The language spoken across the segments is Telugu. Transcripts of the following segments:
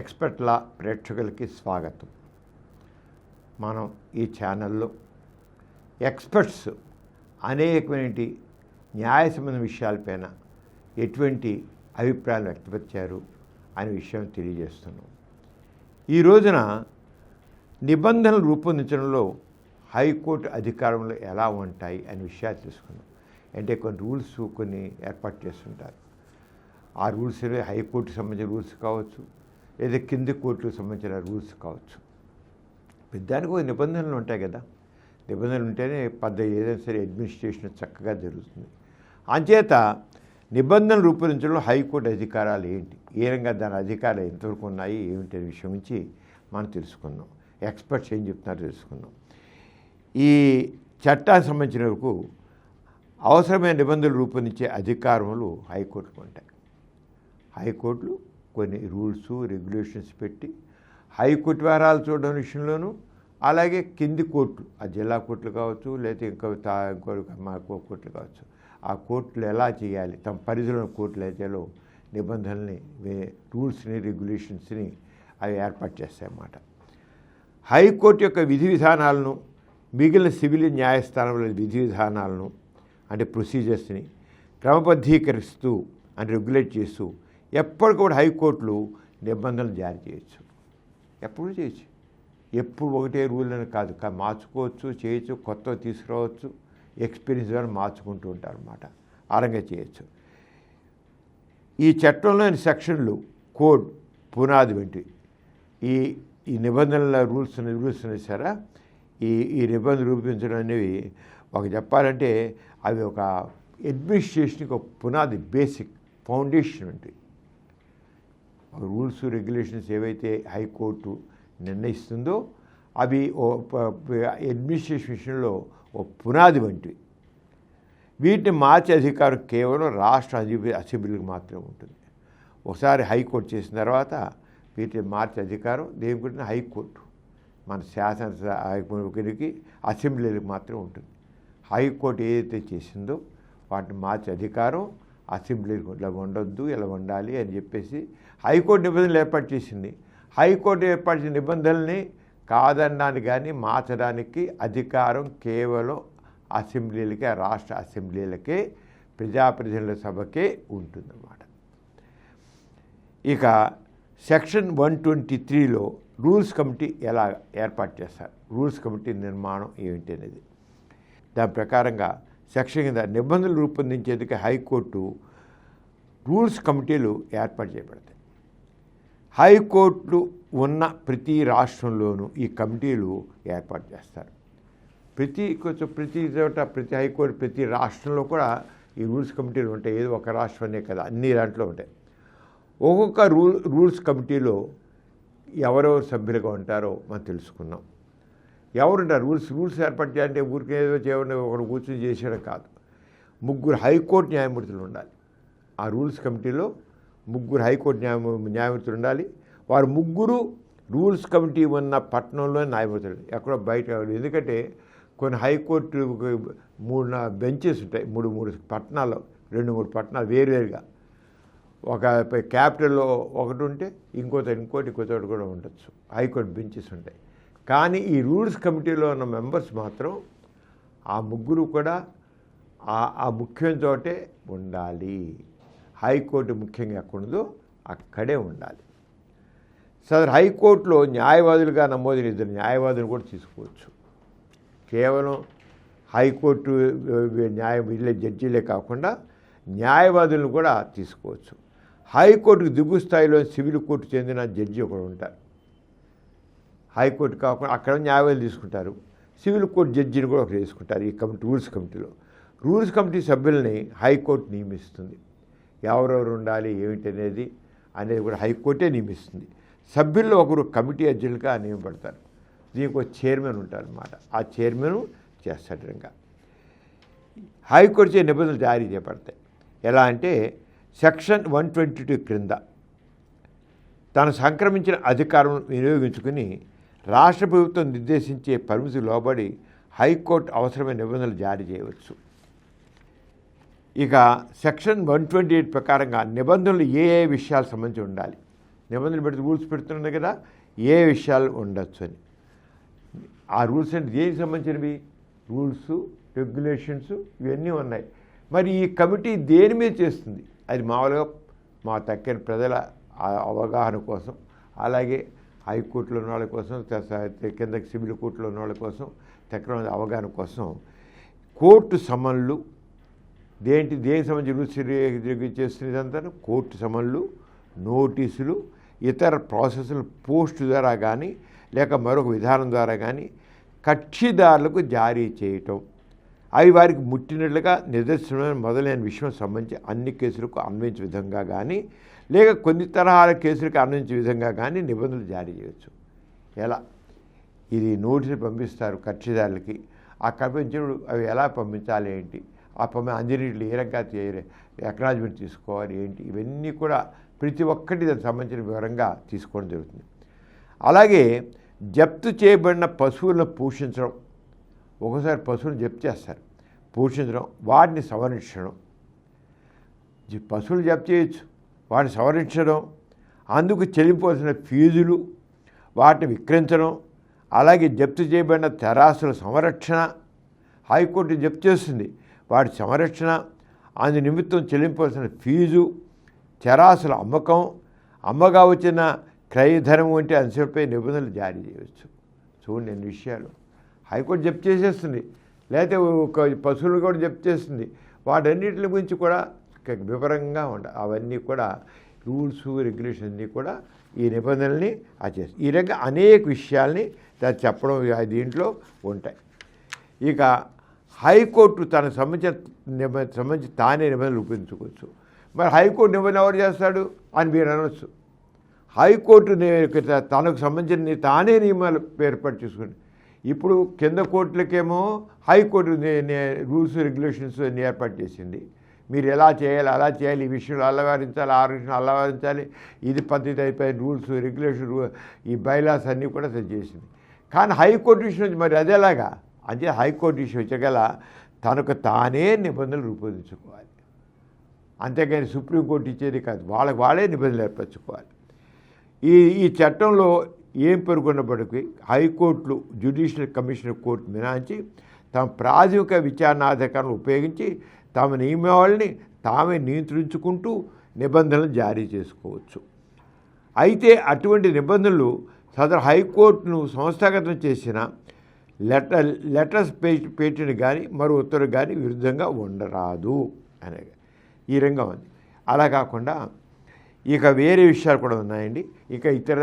ఎక్స్పర్ట్ లా ప్రేక్షకులకి స్వాగతం. మనం ఈ ఛానల్లో ఎక్స్పర్ట్స్ అనేకమైన న్యాయ సంబంధ విషయాలపైన ఎటువంటి అభిప్రాయాలు వ్యక్తపరిచారు అనే విషయం తెలియజేస్తున్నాం. ఈ రోజున నిబంధనలు రూపొందించడంలో హైకోర్టు అధికారంలో ఎలా ఉంటాయి అనే విషయాలు తెలుసుకున్నాం. అంటే కొన్ని రూల్స్ కొన్ని ఏర్పాటు చేస్తుంటారు. ఆ రూల్స్ హైకోర్టుకు సంబంధించిన రూల్స్ కావచ్చు, లేదా కింది కోర్టుకు సంబంధించిన రూల్స్ కావచ్చు. దానికి ఒక నిబంధనలు ఉంటాయి కదా. నిబంధనలు ఉంటేనే ఏదైనా సరే అడ్మినిస్ట్రేషన్ చక్కగా జరుగుతుంది. అంచేత నిబంధనలు రూపొందించడంలో హైకోర్టు అధికారాలు ఏంటి, ఏ రకంగా దాని అధికారాలు ఎంతవరకు ఉన్నాయి ఏమిటి అనే విషయం నుంచి మనం తెలుసుకున్నాం. ఎక్స్పర్ట్స్ ఏం చెప్తున్నారో తెలుసుకున్నాం. ఈ చట్టానికి సంబంధించిన వరకు అవసరమైన నిబంధనలు రూపొందించే అధికారములు హైకోర్టుకు ఉంటాయి. హైకోర్టులు కొన్ని రూల్స్ రెగ్యులేషన్స్ పెట్టి హైకోర్టు వ్యవహారాలు చూడడం విషయంలోనూ, అలాగే కింది కోర్టులు, ఆ జిల్లా కోర్టులు కావచ్చు, లేకపోతే ఇంకో కోర్టులు కావచ్చు, ఆ కోర్టులు ఎలా చేయాలి, తమ పరిధిలో కోర్టులు అయితే నిబంధనల్ని, రూల్స్ని, రెగ్యులేషన్స్ని అవి ఏర్పాటు చేస్తాయన్నమాట. హైకోర్టు యొక్క విధి విధానాలను మిగిలిన సివిల్ న్యాయస్థానంలో విధి విధానాలను అంటే ప్రొసీజర్స్ని క్రమబద్ధీకరిస్తూ అంటే రెగ్యులేట్ చేస్తూ ఎప్పటికప్పుడు హైకోర్టులు నిబంధనలు జారీ చేయొచ్చు. ఎప్పుడు చేయొచ్చు, ఎప్పుడు ఒకటే రూల్ అని కాదు, మార్చుకోవచ్చు, చేయొచ్చు, కొత్తగా తీసుకురావచ్చు, ఎక్స్పీరియన్స్ ద్వారా మార్చుకుంటూ ఉంటారు అన్నమాట. ఆరంగా చేయొచ్చు. ఈ చట్టంలోని సెక్షన్లు కోడ్ పునాది వంటివి. ఈ నిబంధనల రూల్స్ సరే, ఈ నిబంధనలు రూపొందించడం అనేవి ఒక చెప్పాలంటే అవి ఒక అడ్మినిస్ట్రేషన్కి ఒక పునాది, బేసిక్ ఫౌండేషన్ ఉంటాయి. రూల్స్ రెగ్యులేషన్స్ ఏవైతే హైకోర్టు నిర్ణయిస్తుందో అవి అడ్మినిస్ట్రేషన్ విషయంలో ఓ పునాది వంటివి. వీటిని మార్చే అధికారం కేవలం రాష్ట్ర అసెంబ్లీకి మాత్రమే ఉంటుంది. ఒకసారి హైకోర్టు చేసిన తర్వాత వీటిని మార్చే అధికారం దేనికి హైకోర్టు, మన శాసనసభకి అసెంబ్లీలకు మాత్రమే ఉంటుంది. హైకోర్టు ఏదైతే చేసిందో వాటిని మార్చే అధికారం అసెంబ్లీకి ఇలా ఉండొద్దు, ఇలా ఉండాలి అని చెప్పేసి హైకోర్టు నిబంధనలు ఏర్పాటు చేసింది. హైకోర్టు ఏర్పాటు చేసిన నిబంధనల్ని కాదనడానికి కానీ మార్చడానికి అధికారం కేవలం అసెంబ్లీలకే, రాష్ట్ర అసెంబ్లీలకే, ప్రజాప్రతినిధుల సభకే ఉంటుందన్నమాట. ఇక సెక్షన్ 123లో రూల్స్ కమిటీ ఎలా ఏర్పాటు చేస్తారు, రూల్స్ కమిటీ నిర్మాణం ఏమిటి అనేది. దాని ప్రకారంగా సెక్షన్ కింద నిబంధనలు రూపొందించేందుకు హైకోర్టు రూల్స్ కమిటీలు ఏర్పాటు చేయబడతాయి. హైకోర్టులు ఉన్న ప్రతి రాష్ట్రంలోనూ ఈ కమిటీలు ఏర్పాటు చేస్తారు. ప్రతి చోట ప్రతి హైకోర్టు ప్రతి రాష్ట్రంలో కూడా ఈ రూల్స్ కమిటీలు ఉంటాయి. ఏదో ఒక రాష్ట్రమే కదా, అన్ని దాంట్లో ఉంటాయి. ఒక్కొక్క రూల్స్ కమిటీలో ఎవరెవరు సభ్యులుగా ఉంటారో మనం తెలుసుకున్నాం. ఎవరుంటారు రూల్స్ ఏర్పాటు చేయాలంటే ఊరికి ఏదో చేయడం ఒకరు కూర్చొని చేసేయడం కాదు. 3 హైకోర్టు న్యాయమూర్తులు ఉండాలి. ఆ రూల్స్ కమిటీలో 3 హైకోర్టు న్యాయమూర్తులు ఉండాలి. వారు 3 రూల్స్ కమిటీ ఉన్న పట్టణంలో న్యాయమూర్తులు, ఎక్కడో బయట. ఎందుకంటే కొన్ని హైకోర్టు 3 బెంచెస్ ఉంటాయి, 3 పట్టణాల్లో, 2-3 పట్టణాలు వేరువేరుగా. ఒక క్యాపిటల్లో ఒకటి ఉంటే ఇంకోటి కూడా ఉండొచ్చు. హైకోర్టు బెంచెస్ ఉంటాయి. కానీ ఈ రూల్స్ కమిటీలో ఉన్న మెంబర్స్ మాత్రం ఆ 3 కూడా ఆ ముఖ్యమైన చోటే ఉండాలి. హైకోర్టు ముఖ్యంగా ఎక్కడుందో అక్కడే ఉండాలి. సదరు హైకోర్టులో న్యాయవాదులుగా నమోదైన 2 న్యాయవాదులు కూడా తీసుకోవచ్చు. కేవలం హైకోర్టు జడ్జీలే కాకుండా న్యాయవాదులను కూడా తీసుకోవచ్చు. హైకోర్టుకు దిగువ స్థాయిలో సివిల్ కోర్టు చెందిన జడ్జి ఒకరు ఉంటారు. హైకోర్టు కాకుండా అక్కడ న్యాయవాదులు తీసుకుంటారు. సివిల్ కోర్టు జడ్జిని కూడా ఒకరు తీసుకుంటారు. ఈ రూల్స్ కమిటీలో రూల్స్ కమిటీ సభ్యుల్ని హైకోర్టు నియమిస్తుంది. ఎవరెవరు ఉండాలి ఏమిటి అనేది కూడా హైకోర్టే నియమిస్తుంది. సభ్యుల్లో ఒకరు కమిటీ అధ్యక్షులుగా నియమపడతారు. దీనికి ఒక చైర్మన్ ఉంటారన్నమాట. ఆ చైర్మన్ చేస్తాడు. ఇంకా హైకోర్టు చే నిబంధనలు జారీ చేయబడతాయి. ఎలా అంటే సెక్షన్ 122 క్రింద తను సంక్రమించిన అధికారం వినియోగించుకుని రాష్ట్ర ప్రభుత్వం నిర్దేశించే పరిమితి లోబడి హైకోర్టు అవసరమైన నిబంధనలు జారీ చేయవచ్చు. ఇక సెక్షన్ 128 ప్రకారంగా నిబంధనలు ఏ విషయాలు సంబంధించి ఉండాలి, నిబంధనలు పెడుతూ రూల్స్ పెడుతున్నాయి కదా, ఏ విషయాలు ఉండొచ్చు అని. ఆ రూల్స్ అంటే దేనికి సంబంధించినవి? రూల్స్, రెగ్యులేషన్స్ ఇవన్నీ ఉన్నాయి. మరి ఈ కమిటీ దేని మీద చేస్తుంది? అది మామూలుగా మా తక్కిన ప్రజల అవగాహన కోసం, అలాగే హైకోర్టులో ఉన్న వాళ్ళ కోసం, కిందకి సివిల్ కోర్టులో ఉన్న వాళ్ళ కోసం, తక్కిన అవగాహన కోసం కోర్టు సమన్లు దేనికి సంబంధించి రూల్స్ చేస్తున్నది అంతా కోర్టు సమన్లు, నోటీసులు, ఇతర ప్రాసెస్లు పోస్ట్ ద్వారా కానీ లేక మరొక విధానం ద్వారా కానీ కక్షిదారులకు జారీ చేయటం, అవి వారికి ముట్టినట్లుగా నిదర్శనమైన మొదలైన విషయం సంబంధించి అన్ని కేసులకు అన్వయించే విధంగా కానీ లేక కొన్ని తరహాల కేసులకు అన్వయించే విధంగా కానీ నిబంధనలు జారీ చేయవచ్చు. ఎలా? ఇది నోటీసులు పంపిస్తారు కక్షిదారులకి, ఆ పంపించినప్పుడు అవి ఎలా పంపించాలి ఏంటి, ఆ అందరిలో ఏ రకంగా అక్నాలజ్మెంట్ తీసుకోవాలి ఏంటి, ఇవన్నీ కూడా ప్రతి ఒక్కటి దానికి సంబంధించిన వివరంగా తీసుకోవడం జరుగుతుంది. అలాగే జప్తు చేయబడిన పశువులను పోషించడం, ఒకసారి పశువులను జప్తు చేస్తారు, పోషించడం, వాటిని సంరక్షించడం. పశువులు జప్తు చేయొచ్చు, వాటిని సంరక్షించడం, అందుకు చెల్లించవలసిన ఫీజులు, వాటిని విక్రయించడం, అలాగే జప్తు చేయబడిన తెరాసుల సంరక్షణ, హైకోర్టు జప్తు చేస్తుంది, వాటి సంరక్షణ, అందు నిమిత్తం చెల్లించవలసిన ఫీజు, తెరాసుల అమ్మకం, అమ్మగా వచ్చిన క్రయధనం వంటి అంశాలపై నిబంధనలు జారీ చేయవచ్చు. చూడండి ఎన్ని విషయాలు. హైకోర్టు జప్తు చేసేస్తుంది, లేకపోతే ఒక పశువులు కూడా జప్తు చేస్తుంది. వాటన్నిటి గురించి కూడా వివరంగా ఉండాలి. అవన్నీ కూడా రూల్స్, రెగ్యులేషన్ అన్నీ కూడా ఈ నిబంధనల్ని ఆచరిస్తాయి. ఈ రకంగా అనేక విషయాల్ని చెప్పడం దీంట్లో ఉంటాయి. ఇక హైకోర్టు తనకు సంబంధించి తానే నిబంధనలు రూపొందించుకోవచ్చు. మరి హైకోర్టు నిబంధన ఎవరు చేస్తాడు అని మీరు అనవచ్చు. హైకోర్టు తనకు సంబంధించిన తానే నియమాలు ఏర్పాటు చేసుకుని, ఇప్పుడు కింద కోర్టులకేమో హైకోర్టు రూల్స్, రెగ్యులేషన్స్ అన్ని ఏర్పాటు చేసింది. మీరు ఎలా చేయాలి, అలా చేయాలి, ఈ విషయంలో అల్లవారించాలి, ఆ విషయంలో అల్లవారించాలి, ఇది పద్ధతి అయిపోయి రూల్స్, రెగ్యులేషన్, ఈ బైలాస్ అన్నీ కూడా చేసింది. కానీ హైకోర్టు విషయం మరి అదేలాగా అంటే హైకోర్టు విషయం వచ్చగల తనకు తానే నిబంధనలు రూపొందించుకోవాలి. అంతేకాని సుప్రీంకోర్టు ఇచ్చేది కాదు, వాళ్ళే నిబంధనలు ఏర్పరచుకోవాలి. ఈ చట్టంలో ఏం పేర్కొన్నప్పటికీ హైకోర్టులు జ్యుడిషియల్ కమిషనర్ కోర్టు మినహాయించి తమ ప్రాథమిక విచారణాధికారాలను ఉపయోగించి తమ నియమావళిని తామే నియంత్రించుకుంటూ నిబంధనలు జారీ చేసుకోవచ్చు. అయితే అటువంటి నిబంధనలు సదరు హైకోర్టును సంస్థాగతం చేసిన లెటర్స్ పేటెంట్ కానీ మరో ఉత్తర్వు కానీ విరుద్ధంగా ఉండరాదు అనే ఈ రంగం ఉంది. అలా కాకుండా ఇక వేరే విషయాలు కూడా ఉన్నాయండి. ఇక ఇతర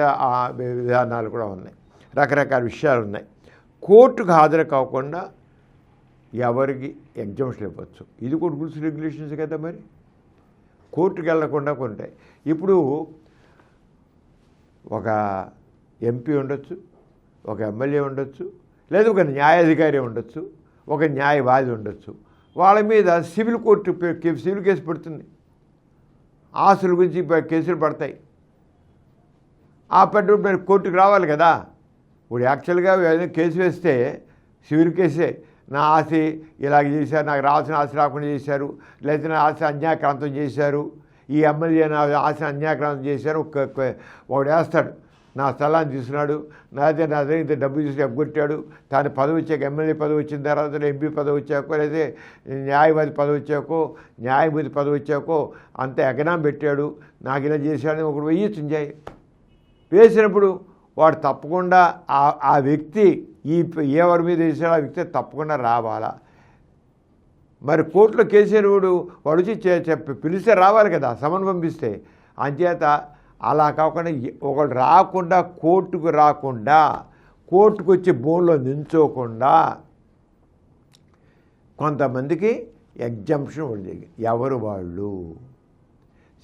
విధానాలు కూడా ఉన్నాయి, రకరకాల విషయాలు ఉన్నాయి. కోర్టుకు హాజరు కాకుండా ఎవరికి ఎగ్జామ్షన్ ఇవ్వచ్చు. ఇది కూడా రూల్స్, రెగ్యులేషన్స్ కదా. మరి కోర్టుకు వెళ్లకుండా ఉంటాయి. ఇప్పుడు ఒక ఎంపీ ఉండొచ్చు, ఒక ఎమ్మెల్యే ఉండొచ్చు, లేదా ఒక న్యాయాధికారి ఉండొచ్చు, ఒక న్యాయవాది ఉండొచ్చు. వాళ్ళ మీద సివిల్ కేసు పడుతుంది. ఆస్తుల గురించి కేసులు పడతాయి. ఆ పడ్డ కోర్టుకు రావాలి కదా. ఇప్పుడు యాక్చువల్గా కేసు వేస్తే సివిల్ కేసే, నా ఆస్తి ఇలాగ చేశారు, నాకు రావాల్సిన ఆస్తి రాకుండా చేశారు, లేకపోతే నా ఆస్తి అన్యాక్రాంతం చేశారు, ఈ ఎమ్మెల్యే నా ఆస్తి అన్యాక్రాంతం చేశారు. ఒకడు వేస్తాడు, నా స్థలాన్ని తీసుకున్నాడు, నాదే నా దగ్గర ఇంత డబ్బు తీసుకుని ఎగ్గొట్టాడు, తాను పదవి వచ్చాక ఎమ్మెల్యే పదవి వచ్చిన తర్వాత ఎంపీ పదవి వచ్చాకో లేదా న్యాయవాది పదవి వచ్చాకో న్యాయమూర్తి పదవి వచ్చాకో అంత ఎగనాం పెట్టాడు, నాకు ఇలా చేశాడని ఒకడు వేయచ్చు. వేసినప్పుడు వాడు తప్పకుండా ఆ వ్యక్తి ఎవరి మీద వేసాడో ఆ వ్యక్తి తప్పకుండా రావాలా. మరి కోర్టులో కేసేవాడు వాడు వచ్చి పిలిస్తే రావాలి కదా, సమన్ పంపిస్తే. అంచేత అలా కాకుండా ఒకళ్ళు రాకుండా, కోర్టుకు రాకుండా, కోర్టుకు వచ్చి బోన్లో నించోకుండా కొంతమందికి ఎగ్జంప్షన్ ఉండేది. ఎవరు వాళ్ళు?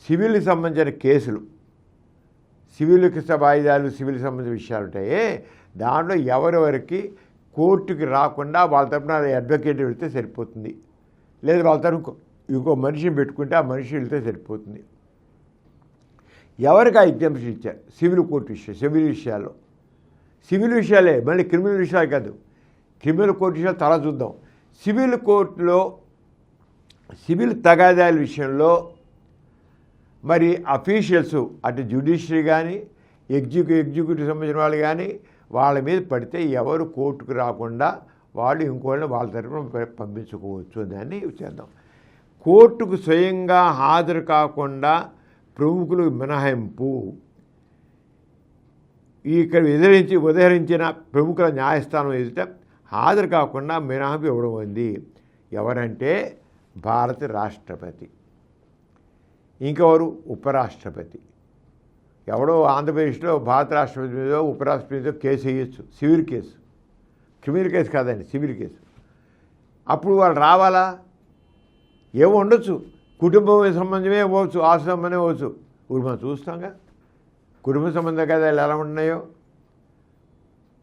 సివిల్కి సంబంధించిన కేసులు, సివిల్కి వాయిదాలు, సివిల్కి సంబంధించిన విషయాలు ఉంటాయి. దాంట్లో ఎవరెవరికి కోర్టుకి రాకుండా వాళ్ళ తరపున అడ్వకేట్ వెళ్తే సరిపోతుంది, లేదా వాళ్ళ తరపు ఇంకో మనిషిని పెట్టుకుంటే ఆ మనిషి వెళ్తే సరిపోతుంది. ఎవరికి ఆ ఎగ్జామ్షన్ ఇచ్చారు? సివిల్ కోర్టు విషయం, సివిల్ విషయాల్లో. సివిల్ విషయాలే, మళ్ళీ క్రిమినల్ విషయాలు కాదు. క్రిమినల్ కోర్టు విషయాలు చాలా చూద్దాం. సివిల్ కోర్టులో సివిల్ తగాదాల విషయంలో మరి అఫీషియల్స్ అటు జ్యుడిషియరీ కానీ ఎగ్జిక్యూటివ్ సంబంధించిన వాళ్ళు కానీ వాళ్ళ మీద పడితే ఎవరు కోర్టుకు రాకుండా వాళ్ళు ఇంకోళ్ళని వాళ్ళ తరఫున పంపించుకోవచ్చు దాన్ని చేద్దాం. కోర్టుకు స్వయంగా హాజరు కాకుండా ప్రముఖులు మినహాయింపు. ఇక్కడ ఉదహరించిన ప్రముఖుల న్యాయస్థానం ఎదుట హాజరు కాకుండా మినహాయింపు ఇవ్వడం ఉంది. ఎవరంటే భారత రాష్ట్రపతి, ఇంకెవరు ఉపరాష్ట్రపతి. ఎవడో ఆంధ్రప్రదేశ్లో భారత రాష్ట్రపతి మీద ఉపరాష్ట్రపతి మీద కేసు వేయచ్చు, సివిల్ కేసు, క్రిమినల్ కేసు కాదండి, సివిల్ కేసు. అప్పుడు వాళ్ళు రావాలా? ఏమో ఉండొచ్చు, కుటుంబం సంబంధమే ఇవ్వచ్చు, ఆస్తి సంబంధమే ఇవ్వచ్చు. ఇప్పుడు మనం చూస్తాంగా కుటుంబ సంబంధం కదా ఎలా ఉంటున్నాయో.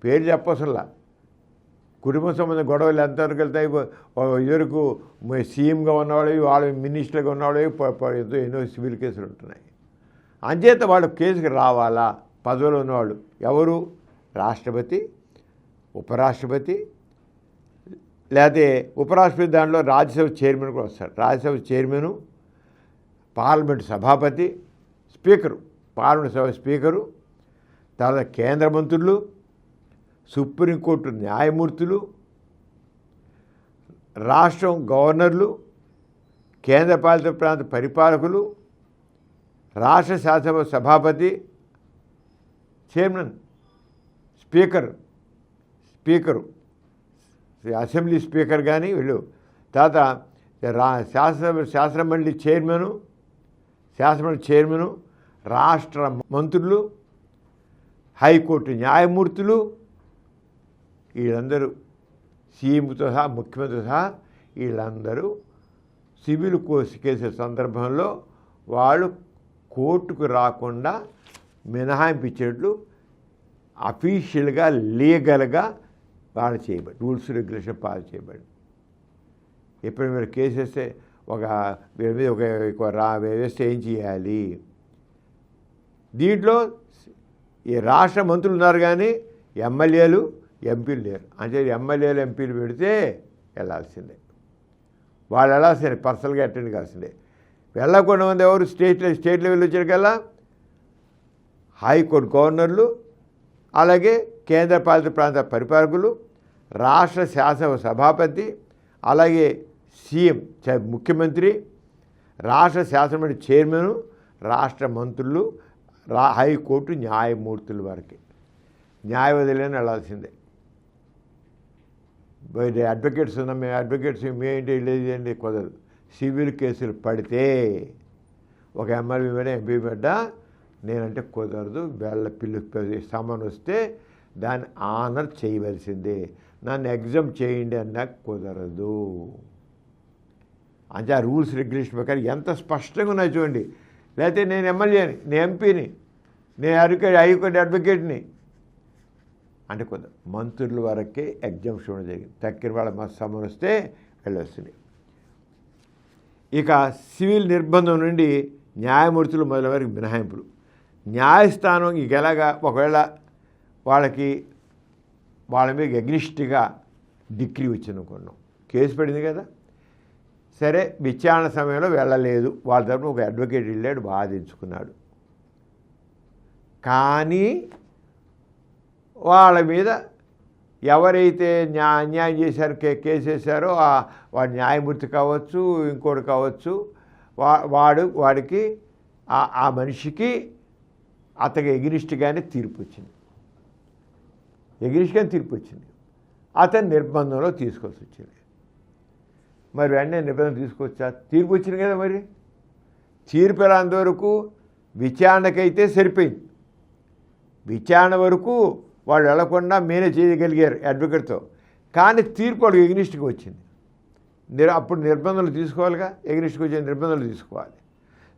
పేరు చెప్పసల్లా కుటుంబ సంబంధం గొడవలు ఎంతవరకు వెళ్తాయి. ఇదివరకు సీఎంగా ఉన్నవాళ్ళు, వాళ్ళు మినిస్టర్గా ఉన్నవాళ్ళు ఎన్నో సివిల్ కేసులు ఉంటున్నాయి. అంచేత వాళ్ళు కేసుకి రావాలా? పదవిలో ఉన్నవాళ్ళు ఎవరు? రాష్ట్రపతి, ఉపరాష్ట్రపతి, లేకపోతే ఉపరాష్ట్రపతి దాంట్లో రాజ్యసభ చైర్మన్ కూడా వస్తారు. రాజ్యసభ చైర్మను, పార్లమెంటు సభాపతి, స్పీకరు, పార్లమెంటు సభ స్పీకరు, తర్వాత కేంద్ర మంత్రులు, సుప్రీంకోర్టు న్యాయమూర్తులు, రాష్ట్రం గవర్నర్లు, కేంద్రపాలిత ప్రాంత పరిపాలకులు, రాష్ట్ర శాసనసభ సభాపతి, చైర్మన్, స్పీకరు, అసెంబ్లీ స్పీకర్ కానీ వీళ్ళు, తర్వాత శాసనమండలి చైర్మను, రాష్ట్ర మంత్రులు, హైకోర్టు న్యాయమూర్తులు, వీళ్ళందరూ సీఎంతో సహా ముఖ్యమంత్రితో సహా వీళ్ళందరూ సివిల్ కేసుల సందర్భంలో వాళ్ళు కోర్టుకు రాకుండా మినహాయింపు ఇచ్చేట్లు అఫీషియల్గా లీగల్గా వాళ్ళు చేయబడి రూల్స్ రెగ్యులేషన్ పాస్ చేయబడి. ఎప్పుడు మీరు కేసు వేస్తే వేస్తే ఏం చేయాలి? దీంట్లో ఈ రాష్ట్ర మంత్రులు ఉన్నారు కానీ ఎమ్మెల్యేలు ఎంపీలు లేరు. అంటే ఎమ్మెల్యేలు ఎంపీలు పెడితే వెళ్ళాల్సిందే, వాళ్ళు వెళ్ళాల్సిందే, పర్సనల్గా అటెండ్ కావాల్సిందే. వెళ్ళకుండా ఉంది ఎవరు? స్టేట్ లెవెల్ వచ్చేకల్లా హైకోర్టు గవర్నర్లు, అలాగే కేంద్రపాలిత ప్రాంత పరిపాలకులు, రాష్ట్ర శాసనసభ సభాపతి, అలాగే సీఎం ముఖ్యమంత్రి, రాష్ట్ర శాసనమండలి చైర్మను, రాష్ట్ర మంత్రులు, హైకోర్టు న్యాయమూర్తుల వరకు న్యాయవాదులని వెళ్ళాల్సిందే. అడ్వకేట్స్ ఉన్నాం, మేము అడ్వకేట్స్ మేంటి లేదండి, కుదరదు. సివిల్ కేసులు పడితే ఒక ఎమ్మెల్యే మీద ఎంపీ బిడ్డ నేనంటే కుదరదు. పిల్లి సమన్ వస్తే దాన్ని ఆనర్ చేయవలసిందే. నన్ను ఎగ్జామ్ చేయండి అన్నా కుదరదు. అంటే ఆ రూల్స్ రెగ్యులేషన్ ప్రకారం ఎంత స్పష్టంగా ఉన్నాయి చూడండి. లేకపోతే నేను ఎమ్మెల్యేని, నేను ఎంపీని, నేను హైకోర్టు అడ్వకేట్ని అంటే కుదరదు. మంత్రుల వరకే ఎగ్జామ్షన్ ఉండడం జరిగింది. తక్కిన వాళ్ళ సమన్ వస్తే వెళ్ళొస్తుంది. ఇక సివిల్ నిర్బంధం నుండి న్యాయమూర్తులు మొదల వరకు మినహాయింపులు. న్యాయస్థానం ఇక ఎలాగా ఒకవేళ వాళ్ళ మీద ఎగ్నిస్ట్గా డిగ్రీ వచ్చిందనుకున్నాం, కేసు పడింది కదా, సరే విచారణ సమయంలో వెళ్ళలేదు, వాళ్ళ తరపున ఒక అడ్వకేట్ వెళ్ళాడు, వాదించుకున్నాడు. కానీ వాళ్ళ మీద ఎవరైతే అన్యాయం చేశారో కేసు వేశారో వాడు న్యాయమూర్తి కావచ్చు, ఇంకోటి కావచ్చు, వాడికి ఆ మనిషికి అతనికి ఎగ్నిస్ట్గానే తీర్పు వచ్చింది. అతను నిర్బంధంలో తీసుకోవాల్సి వచ్చింది. మరి వెంటనే నిబంధన తీసుకొచ్చా? తీర్పు వచ్చింది కదా, మరి తీర్పు అంతవరకు విచారణకైతే సరిపోయింది. విచారణ వరకు వాళ్ళు వెళ్లకుండా మేనే చేయగలిగారు అడ్వకేట్తో. కానీ తీర్పు వాడు ఎగ్నిస్ట్గా వచ్చింది. అప్పుడు నిర్బంధాలు తీసుకోవాలిగా, ఎగ్నిస్ట్గా వచ్చే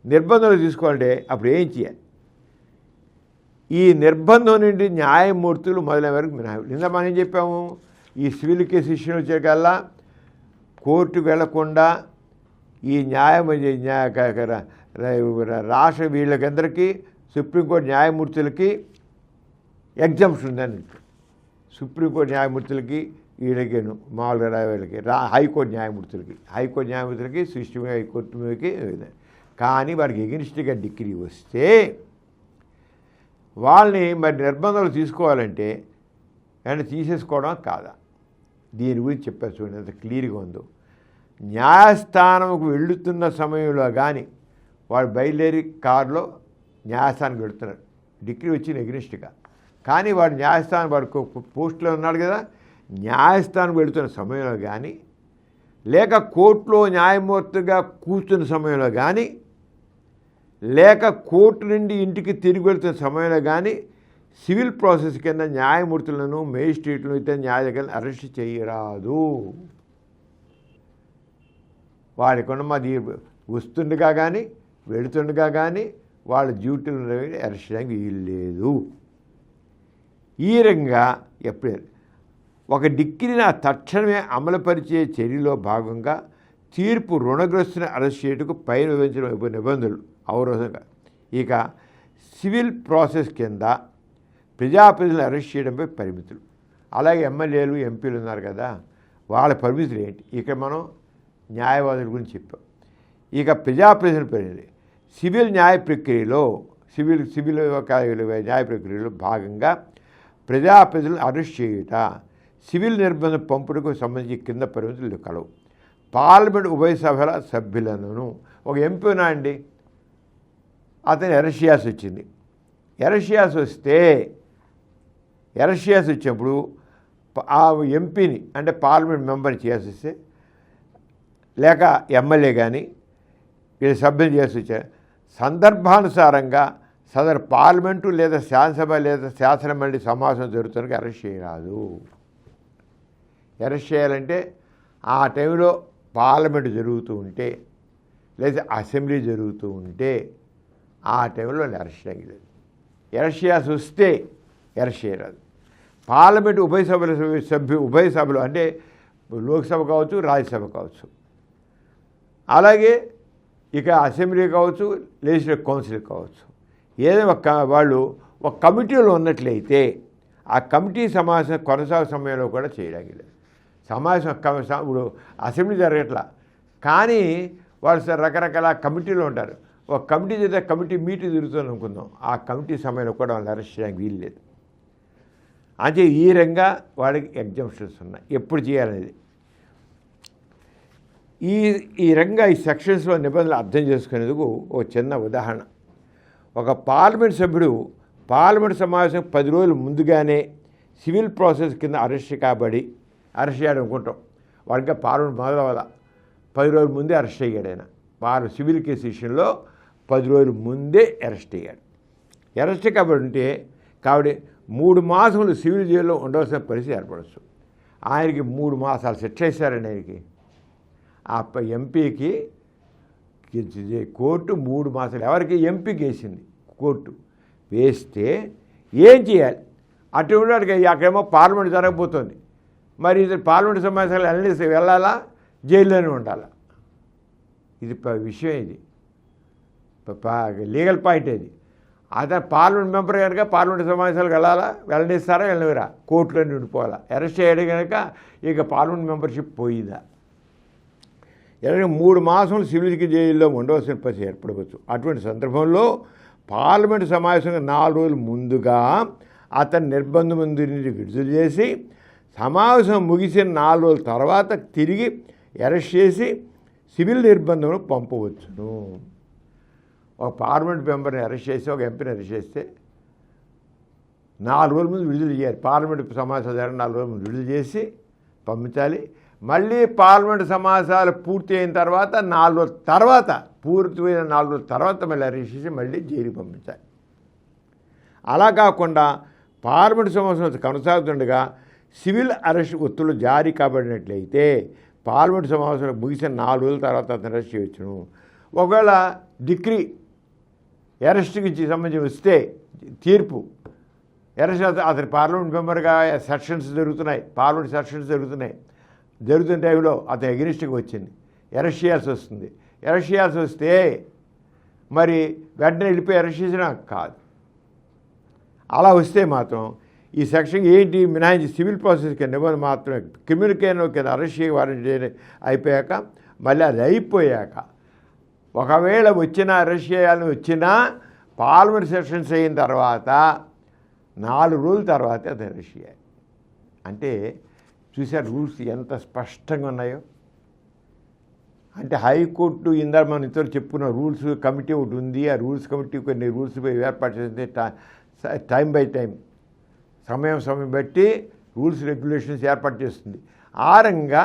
నిర్బంధాలు తీసుకోవాలంటే అప్పుడు ఏం చేయాలి? ఈ నిర్బంధం నుండి న్యాయమూర్తులు మొదలైన వరకు మినహాయింపు. ఇందా మనం ఏం చెప్పాము? ఈ సివిల్ కేసు ఇష్యూ వచ్చేకల్లా కోర్టుకు వెళ్లకుండా ఈ రాష్ట్ర వీళ్ళకందరికీ సుప్రీంకోర్టు న్యాయమూర్తులకి ఎగ్జామ్షన్ ఉందని, సుప్రీంకోర్టు న్యాయమూర్తులకి వీళ్ళకేను మామూలుగా వీళ్ళకి, హైకోర్టు న్యాయమూర్తులకి సిస్టమ్ హైకోర్టుకి కానీ వారికి ఎగెనిస్ట్గా డిగ్రీ వస్తే వాళ్ళని మరి నిర్బంధాలు తీసుకోవాలంటే వెంటనే తీసేసుకోవడం కాదా? దీని గురించి చెప్పారు చూడండి, ఎంత క్లియర్గా ఉందో. న్యాయస్థానంకు వెళుతున్న సమయంలో కానీ వాడు బయలుదేరి కారులో న్యాయస్థానానికి వెళుతున్నాడు, డిగ్రీ వచ్చిన ఎగ్నిస్ట్గా. కానీ వాడు న్యాయస్థానం వాడు పోస్టులో ఉన్నాడు కదా, న్యాయస్థానం వెళుతున్న సమయంలో కానీ లేక కోర్టులో న్యాయమూర్తిగా కూర్చున్న సమయంలో కానీ లేక కోర్టు నుండి ఇంటికి తిరిగి వెళుతున్న సమయంలో కానీ సివిల్ ప్రాసెస్ కింద న్యాయమూర్తులను మేజిస్ట్రేట్లను ఇతర న్యాయాధికారులను అరెస్ట్ చేయరాదు. వాడికొన్న మాది వస్తుండగా కానీ వెళుతుండగా కానీ వాళ్ళ డ్యూటీలు అరెస్ట్ చేయడానికి వీలు లేదు. ఈ రకంగా ఎప్పుడే ఒక డిగ్రీని తక్షణమే అమలుపరిచే చర్యలో భాగంగా తీర్పు రుణగ్రస్తుని అరెస్ట్ చేయటకు పైన విధించిన నిబంధనలు అవరోధంగా ఇక సివిల్ ప్రాసెస్ కింద ప్రజాప్రతినిధులను అరెస్ట్ చేయడంపై పరిమితులు. అలాగే ఎమ్మెల్యేలు ఎంపీలు ఉన్నారు కదా, వాళ్ళ పరిమితులు ఏంటి? ఇక మనం న్యాయవాదుల గురించి చెప్పాం. ఇక ప్రజాప్రతినిధుల పరిమితి సివిల్ న్యాయ ప్రక్రియలో సివిల్ న్యాయ ప్రక్రియలో భాగంగా ప్రజాప్రతినిధులను అరెస్ట్ చేయుట, సివిల్ నిర్బంధం పంపుటకు సంబంధించి కింద పరిమితులు కలవు. పార్లమెంట్ ఉభయ సభల సభ్యులను ఒక ఎంపీ అండి, అతను అరెస్ట్ చేయాల్సి వచ్చింది. అరెస్ట్ చేయాల్సి వచ్చినప్పుడు ఆ ఎంపీని అంటే పార్లమెంట్ మెంబర్ని చేయాల్సి వస్తే లేక ఎమ్మెల్యే కానీ వీళ్ళ సభ్యులు చేయాల్సి వచ్చారు, సందర్భానుసారంగా సదరు పార్లమెంటు లేదా శాసనసభ లేదా శాసనమండలి సమావేశం జరుగుతానికి అరెస్ట్ చేయరాదు. అరెస్ట్ చేయాలంటే ఆ టైంలో పార్లమెంటు జరుగుతూ ఉంటే లేదా అసెంబ్లీ జరుగుతూ ఉంటే ఆ టైంలో అరెస్ట్ చేయలేదు. అరెస్ట్ చేయాల్సి వస్తే అరెస్ట్ చేయరాదు. పార్లమెంటు ఉభయ సభలు అంటే లోక్సభ కావచ్చు, రాజ్యసభ కావచ్చు, అలాగే ఇక అసెంబ్లీ కావచ్చు, లెజిస్లేటివ్ కౌన్సిల్ కావచ్చు, ఏదైనా వాళ్ళు ఒక కమిటీలో ఉన్నట్లయితే ఆ కమిటీ సమావేశం కొనసాగే సమయంలో కూడా చేయడానికి లేదు. సమావేశం ఇప్పుడు అసెంబ్లీ జరగట్లా, కానీ వాళ్ళు రకరకాల కమిటీలో ఉంటారు. ఒక కమిటీ చేస్తే కమిటీ మీటింగ్ జరుగుతుంది అనుకుందాం, ఆ కమిటీ సమయంలో కూడా వాళ్ళని అరెస్ట్ చేయడానికి వీలు లేదు. అంటే ఈ రకంగా వాడికి ఎగ్జామ్షన్స్ ఉన్నాయి. ఎప్పుడు చేయాలనేది ఈ రకంగా ఈ సెక్షన్స్లో నిబంధనలు అర్థం చేసుకునేందుకు ఒక చిన్న ఉదాహరణ. ఒక పార్లమెంట్ సభ్యుడు పార్లమెంట్ సమావేశం 10 రోజులు ముందుగానే సివిల్ ప్రాసెస్ కింద అరెస్ట్ చేయడం అనుకుంటాం. వాడికి పార్లమెంట్ మొదలవల 10 రోజుల ముందే అరెస్ట్ అయ్యాడు. ఆయన సివిల్ కేసు విషయంలో 10 రోజుల ముందే అరెస్ట్ అయ్యాడు. అరెస్ట్ కాబట్టి 3 మాసములు సివిల్ జైల్లో ఉండవలసిన పరిస్థితి ఏర్పడవచ్చు. ఆయనకి 3 మాసాలు శిక్ష వేశారండి. ఆయనకి ఆ ఎంపీకి కోర్టు 3 మాసాలు, ఎవరికి ఎంపీకి వేసింది కోర్టు వేస్తే ఏం చేయాలి? అటువంటి అక్కడేమో పార్లమెంట్ జరగబోతోంది, మరి ఇది పార్లమెంట్ సమావేశాలు వెళ్ళాలా, జైల్లోనే ఉండాలా? ఇది విషయం, ఇది లీగల్ పాయింట్. ఇది అతను పార్లమెంట్ మెంబర్ కనుక పార్లమెంట్ సమావేశాలకు వెళ్ళనిస్తారా వెళ్ళనివరా, కోర్టులో ఉండిపోవాలా. అరెస్ట్ చేయడం కనుక ఇక పార్లమెంట్ మెంబర్షిప్ పోయిందా? 3 మాసాలు సివిల్ జైల్లో ఉండవలసిన పరిస్థితి ఏర్పడవచ్చు. అటువంటి సందర్భంలో పార్లమెంటు సమావేశంగా 4 రోజులు ముందుగా అతను నిర్బంధం నుంచి విడుదల చేసి సమావేశం ముగిసిన 4 రోజుల తర్వాత తిరిగి అరెస్ట్ చేసి సివిల్ నిర్బంధంలో పంపవచ్చును. ఒక పార్లమెంట్ మెంబర్ని అరెస్ట్ చేసి ఒక ఎంపీని అరెస్ట్ చేస్తే 4 రోజుల ముందు విడుదల చేయాలి. పార్లమెంటు సమావేశాలు 4 రోజుల ముందు విడుదల చేసి పంపించాలి. మళ్ళీ పార్లమెంటు సమావేశాలు పూర్తి అయిన తర్వాత 4 రోజుల తర్వాత పూర్తిపోయిన 4 రోజుల తర్వాత మళ్ళీ అరెస్ట్ చేసి మళ్ళీ జైలుకి పంపించాలి. అలా కాకుండా పార్లమెంటు సమావేశం కొనసాగుతుండగా సివిల్ అరెస్ట్ ఉత్తర్వులు జారీ కాబడినట్లయితే పార్లమెంటు సమావేశాలు ముగిసిన 4 రోజుల తర్వాత అతను అరెస్ట్ చేయవచ్చును. ఒకవేళ డిగ్రీ అరెస్ట్కి సంబంధించి వస్తే తీర్పు అరెస్ట్ అతని పార్లమెంట్ మెంబర్గా సెషన్స్ జరుగుతున్నాయి, పార్లమెంట్ సెషన్స్ జరుగుతున్న టైంలో అతను ఎగెనిస్ట్గా వచ్చింది, అరెస్ట్ చేయాల్సి వస్తుంది. అరెస్ట్ చేయాల్సి వస్తే మరి వెంటనే వెళ్ళిపోయి అరెస్ట్ చేసినా కాదు. అలా వస్తే మాత్రం ఈ సెక్షన్ ఏంటి మినహాయించి సివిల్ ప్రాసెస్ కింద నిబంధన మాత్రమే క్రిమినల్ కేసు కింద అరెస్ట్ చేయవారంటీ అయిపోయాక మళ్ళీ అది అయిపోయాక ఒకవేళ వచ్చినా పార్లమెంట్ సెషన్స్ అయిన తర్వాత 4 రోజుల తర్వాతే అది అరెస్ట్ చేయాలి. అంటే చూసారు రూల్స్ ఎంత స్పష్టంగా ఉన్నాయో. అంటే హైకోర్టు ఇందాక మనం ఇంతవరకు చెప్పుకున్న రూల్స్ కమిటీ ఒకటి ఉంది. ఆ రూల్స్ కమిటీ కొన్ని రూల్స్ ఏర్పాటు చేస్తే టైం బై టైం సమయం బట్టి రూల్స్ రెగ్యులేషన్స్ ఏర్పాటు చేస్తుంది. ఆ రంగా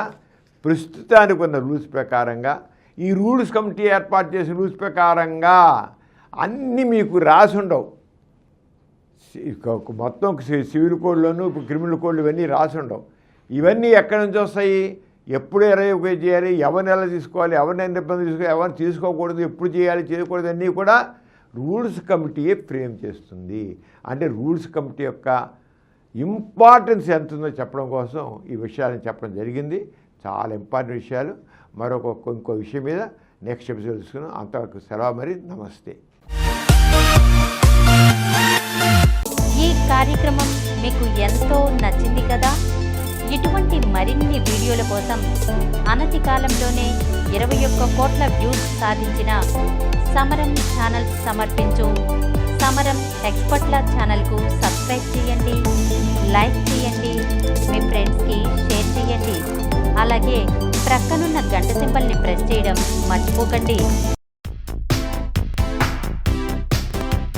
ప్రస్తుతానికి ఉన్న రూల్స్ ప్రకారంగా ఈ రూల్స్ కమిటీ ఏర్పాటు చేసిన రూల్స్ ప్రకారంగా అన్నీ మీకు రాసి ఉండవు. మొత్తం సివిల్ కోడ్లోనూ ఇప్పుడు క్రిమినల్ కోడ్లు ఇవన్నీ రాసి ఉండవు. ఇవన్నీ ఎక్కడి నుంచి వస్తాయి, ఎప్పుడు ఉపయోగ చేయాలి, ఎవరిని ఎలా తీసుకోవాలి, ఎవరిని ఇబ్బంది తీసుకోవాలి, ఎవరిని తీసుకోకూడదు, ఎప్పుడు చేయాలి చేయకూడదు అన్నీ కూడా రూల్స్ కమిటీయే ఫ్రేమ్ చేస్తుంది. అంటే రూల్స్ కమిటీ యొక్క ఇంపార్టెన్స్ ఎంత ఉందో చెప్పడం కోసం ఈ విషయాలను చెప్పడం జరిగింది. చాలా ఇంపార్టెంట్ విషయాలు. ఇంకో విషయం మీద నెక్స్ట్ ఎపిసోడ్ తీసుకున్నాం. అంతవరకు సెలవు. మరి నమస్తే. ఈ కార్యక్రమం మీకు ఎంతో నచ్చింది కదా. ఇటువంటి మరిన్ని వీడియోల కోసం అనతి కాలంలోనే 21 కోట్ల వ్యూస్ సాధించిన సమరం ఛానల్ సమర్పించు సమరం ఎక్స్పర్ట్ల ఛానల్కు సబ్స్క్రైబ్ చేయండి, లైక్ చేయండి, మీ ఫ్రెండ్స్కి షేర్ చేయండి. అలాగే ప్రక్కనున్న గంట సింబల్ని ప్రెస్ చేయడం మర్చిపోకండి.